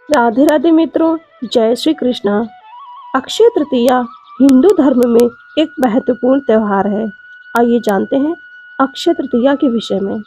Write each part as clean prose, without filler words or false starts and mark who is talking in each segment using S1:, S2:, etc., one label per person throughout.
S1: राधे राधे मित्रों, जय श्री कृष्णा। अक्षय तृतीया हिंदू धर्म में एक महत्वपूर्ण त्योहार है। आइए जानते हैं अक्षय तृतीया के विषय में।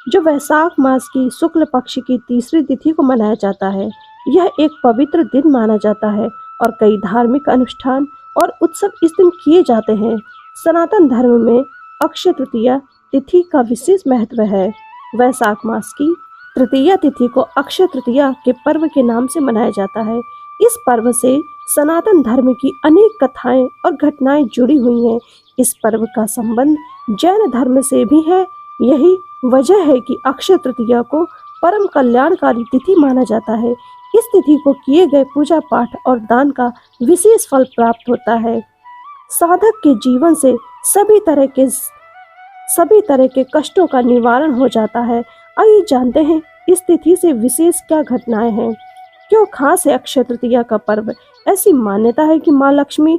S1: जो वैशाख मास की शुक्ल पक्ष की तीसरी तिथि को मनाया जाता है, यह एक पवित्र दिन माना जाता है और कई धार्मिक अनुष्ठान और उत्सव इस दिन किए जाते हैं। सनातन धर्म में अक्षय तृतीया तिथि का विशेष महत्व है। वैशाख मास की तृतीया तिथि को अक्षय तृतीया के पर्व के नाम से मनाया जाता है। इस पर्व से सनातन धर्म की अनेक कथाएं और घटनाएं जुड़ी हुई हैं। इस पर्व का संबंध जैन धर्म से भी है। यही वजह है कि अक्षय तृतीया को परम कल्याणकारी तिथि माना जाता है। इस तिथि को किए गए पूजा पाठ और दान का विशेष फल प्राप्त होता है। साधक के जीवन से सभी तरह के कष्टों का निवारण हो जाता है। आइए जानते हैं इस तिथि से विशेष क्या घटनाएं हैं, क्यों खास है अक्षय तृतीया का पर्व। ऐसी मान्यता है कि माँ लक्ष्मी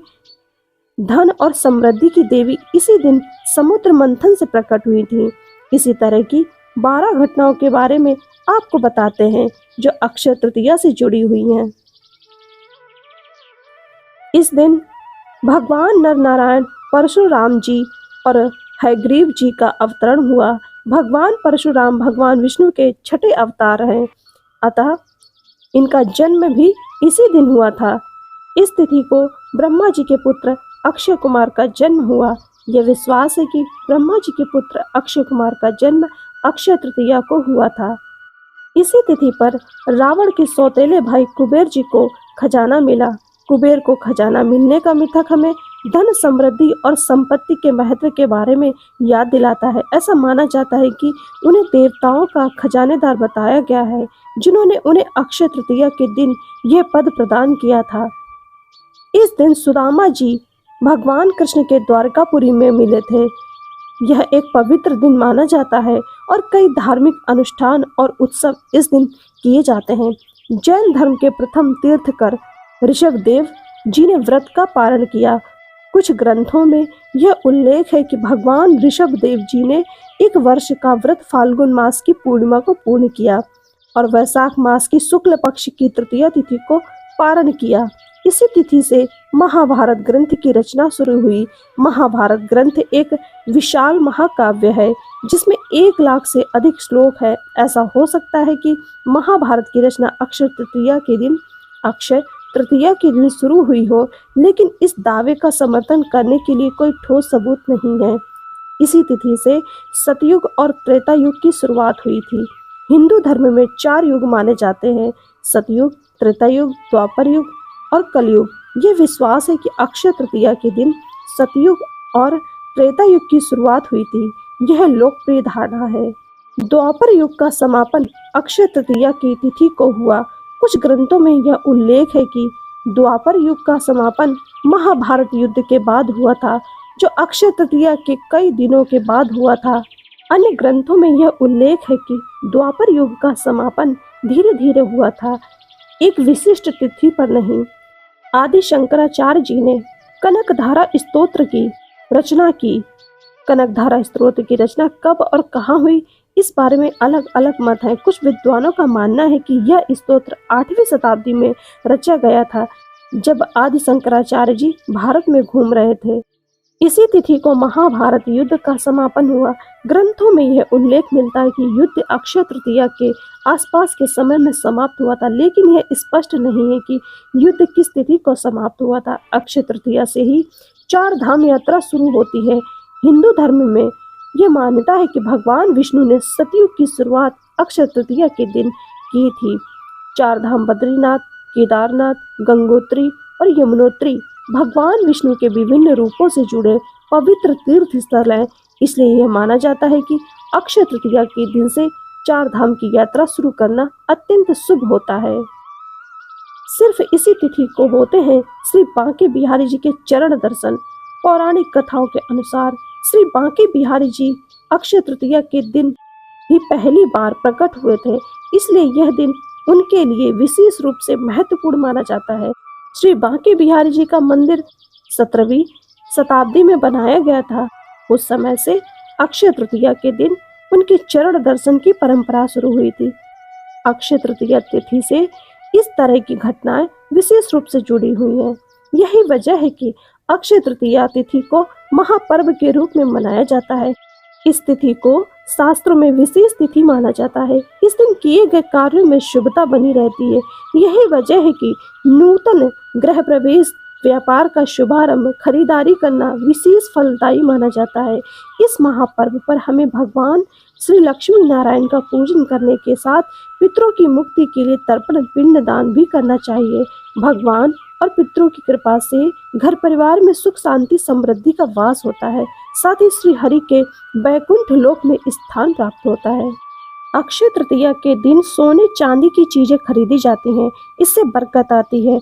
S1: धन और समृद्धि की देवी इसी दिन समुद्र मंथन से प्रकट हुई थी। इसी तरह की 12 घटनाओं के बारे में आपको बताते हैं जो अक्षय तृतीया से जुड़ी हुई हैं। इस दिन भगवान नर नारायण परशुराम जी और हयग्रीव जी का अवतरण हुआ। भगवान परशुराम भगवान विष्णु के छठे अवतार हैं, अतः इनका जन्म भी इसी दिन हुआ था। इस तिथि को ब्रह्मा जी के पुत्र अक्षय कुमार का जन्म हुआ। यह विश्वास है कि ब्रह्मा जी के पुत्र अक्षय कुमार का जन्म अक्षय तृतीया को हुआ था। इसी तिथि पर रावण के सौतेले भाई कुबेर जी को खजाना मिला। कुबेर को खजाना मिलने का मिथक हमें धन समृद्धि और संपत्ति के महत्व के बारे में याद दिलाता है। ऐसा माना जाता है कि उन्हें देवताओं का खजानेदार बताया गया है, जिन्होंने उन्हें अक्षय तृतीया के दिन यह पद प्रदान किया था। इस दिन सुदामा जी भगवान कृष्ण के द्वारकापुरी में मिले थे। यह एक पवित्र दिन माना जाता है और कई धार्मिक अनुष्ठान और उत्सव इस दिन किए जाते हैं। जैन धर्म के प्रथम तीर्थकर ऋषभदेव जी ने व्रत का पालन किया। कुछ ग्रंथों में यह उल्लेख है कि भगवान ऋषभदेव जी ने एक वर्ष का व्रत फाल्गुन मास की पूर्णिमा को पूर्ण किया और वैशाख मास की शुक्ल पक्ष की तृतीया तिथि को पारण किया। इसी तिथि से महाभारत ग्रंथ की रचना शुरू हुई। महाभारत ग्रंथ एक विशाल महाकाव्य है जिसमें 1 लाख से अधिक श्लोक है। ऐसा हो सकता है कि महाभारत की रचना अक्षय तृतीया के दिन शुरू हुई हो, लेकिन इस दावे का समर्थन करने के लिए कोई ठोस सबूत नहीं है। इसी तिथि से सतयुग और त्रेता युग की शुरुआत हुई थी। हिंदू धर्म में 4 युग माने जाते हैं: सतयुग, त्रेता युग, द्वापर युग और कलयुग। ये विश्वास है कि अक्षय तृतीया के दिन सतयुग और त्रेता युग की शुरुआत हुई थी। यह लोकप्रिय धारणा है। द्वापर युग का समापन अक्षय तृतीया की तिथि को हुआ। कुछ ग्रंथों में यह उल्लेख है कि द्वापर युग का समापन महाभारत युद्ध के बाद हुआ था, जो अक्षय तृतीया के कई दिनों के बाद हुआ था। अन्य ग्रंथों में यह उल्लेख है कि द्वापर युग का समापन धीरे धीरे हुआ था, एक विशिष्ट तिथि पर नहीं। आदि शंकराचार्य जी ने कनकधारा स्तोत्र की रचना की। कनकधारा स्तोत्र की रचना कब और कहाँ हुई, इस बारे में अलग अलग मत हैं। कुछ विद्वानों का मानना है कि यह स्तोत्र 8वीं शताब्दी में रचा गया था, जब आदि शंकराचार्य जी भारत में घूम रहे थे। इसी तिथि को महाभारत युद्ध का समापन हुआ। ग्रंथों में यह उल्लेख मिलता है कि युद्ध अक्षय तृतीया के आसपास के समय में समाप्त हुआ था, लेकिन यह स्पष्ट नहीं है कि युद्ध किस तिथि को समाप्त हुआ था। अक्षय तृतीया से ही 4 धाम यात्रा शुरू होती है। हिंदू धर्म में यह मान्यता है कि भगवान विष्णु ने सतयुग की शुरुआत अक्षय तृतीया के दिन की थी। 4 धाम बद्रीनाथ, केदारनाथ, गंगोत्री और यमुनोत्री भगवान विष्णु के विभिन्न रूपों से जुड़े पवित्र तीर्थ स्थल हैं। इसलिए यह माना जाता है कि अक्षय तृतीया के दिन से 4 धाम की यात्रा शुरू करना अत्यंत शुभ होता है। सिर्फ इसी तिथि को होते हैं श्री बांके बिहारी जी के चरण दर्शन। पौराणिक कथाओं के अनुसार श्री बांके बिहारी जी अक्षय तृतीया के दिन ही पहली बार प्रकट हुए थे, इसलिए यह दिन उनके लिए विशेष रूप से महत्वपूर्ण माना जाता है। श्री बांके बिहारी जी का मंदिर 17वीं शताब्दी में बनाया गया था। उस समय से अक्षय तृतीया के दिन उनके चरण दर्शन की परंपरा शुरू हुई थी। अक्षय तृतीया तिथि से इस तरह की घटनाएं विशेष रूप से जुड़ी हुई हैं। यही वजह है कि अक्षय तृतीया तिथि को महापर्व के रूप में मनाया जाता है। इस तिथि को शास्त्रों में विशेष तिथि माना जाता है। इस दिन किए गए कार्यों में शुभता बनी रहती है। यही वजह है कि नूतन गृह प्रवेश, व्यापार का शुभारंभ, खरीदारी करना विशेष फलदायी माना जाता है। इस महापर्व पर हमें भगवान श्री लक्ष्मी नारायण का पूजन करने के साथ पितरों की मुक्ति के लिए तर्पण पिंड दान भी करना चाहिए। भगवान और पितरों की कृपा से घर परिवार में सुख शांति समृद्धि का वास होता है। साथ ही श्री हरि के बैकुंठ लोक में स्थान प्राप्त होता है। अक्षय तृतीया के दिन सोने चांदी की चीजें खरीदी जाती हैं। इससे बरकत आती है।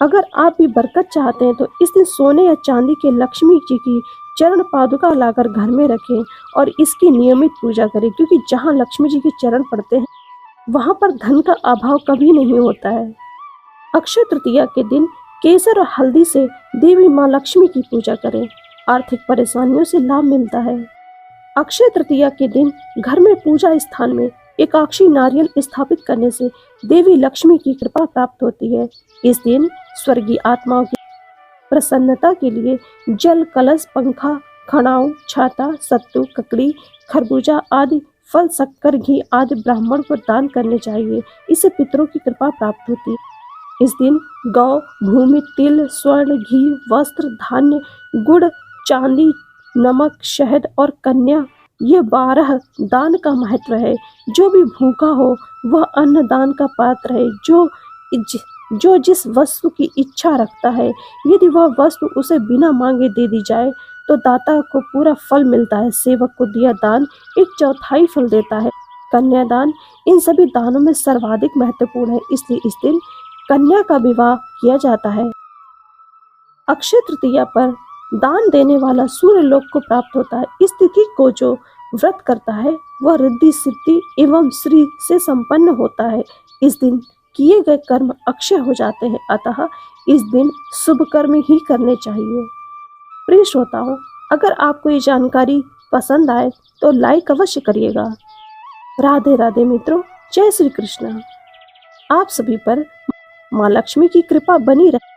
S1: अगर आप भी बरकत चाहते हैं तो इस दिन सोने या चांदी के लक्ष्मी जी की चरण पादुका लाकर घर में रखें और इसकी नियमित पूजा करें, क्योंकि जहाँ लक्ष्मी जी के चरण पड़ते हैं वहाँ पर धन का अभाव कभी नहीं होता है। अक्षय तृतीया के दिन केसर और हल्दी से देवी माँ लक्ष्मी की पूजा करें। आर्थिक परेशानियों से लाभ मिलता है। अक्षय तृतीया के दिन घर में पूजा स्थान में एकाक्षी नारियल स्थापित करने से देवी लक्ष्मी की कृपा प्राप्त होती है। इस दिन स्वर्गीय आत्माओं की प्रसन्नता के लिए जल, कलश, पंखा, खड़ाऊ, छाता, सत्तू, ककड़ी, खरबूजा आदि फल, शक्कर, घी आदि ब्राह्मण को दान करने चाहिए। इससे पितरों की कृपा प्राप्त होती है। इस दिन गौ, भूमि, तिल, स्वर्ण, घी, वस्त्र, धान्य, गुड़, चांदी, नमक, शहद और कन्या, ये 12 दान का महत्व है। जो भी भूखा हो वह अन्न दान का पात्र है। जो जिस वस्तु की इच्छा रखता है, यदि वह वस्तु उसे बिना मांगे दे दी जाए तो दाता को पूरा फल मिलता है। सेवक को दिया दान 1/4 फल देता है। कन्यादान इन सभी दानों में सर्वाधिक महत्वपूर्ण है, इसलिए इस दिन कन्या का विवाह किया जाता है। अक्षय तृतीया पर दान देने वाला सूर्य लोक को प्राप्त होता है। इस तिथि को जो व्रत करता है वह रिद्धि सिद्धि एवं श्री से संपन्न होता है। इस दिन किए गए कर्म अक्षय हो जाते हैं, अतः इस दिन शुभ कर्म ही करने चाहिए। प्रिय श्रोताओं, अगर आपको ये जानकारी पसंद आए तो लाइक अवश्य करिएगा। राधे राधे मित्रों, जय श्री कृष्ण। आप सभी पर माँ लक्ष्मी की कृपा बनी रहे।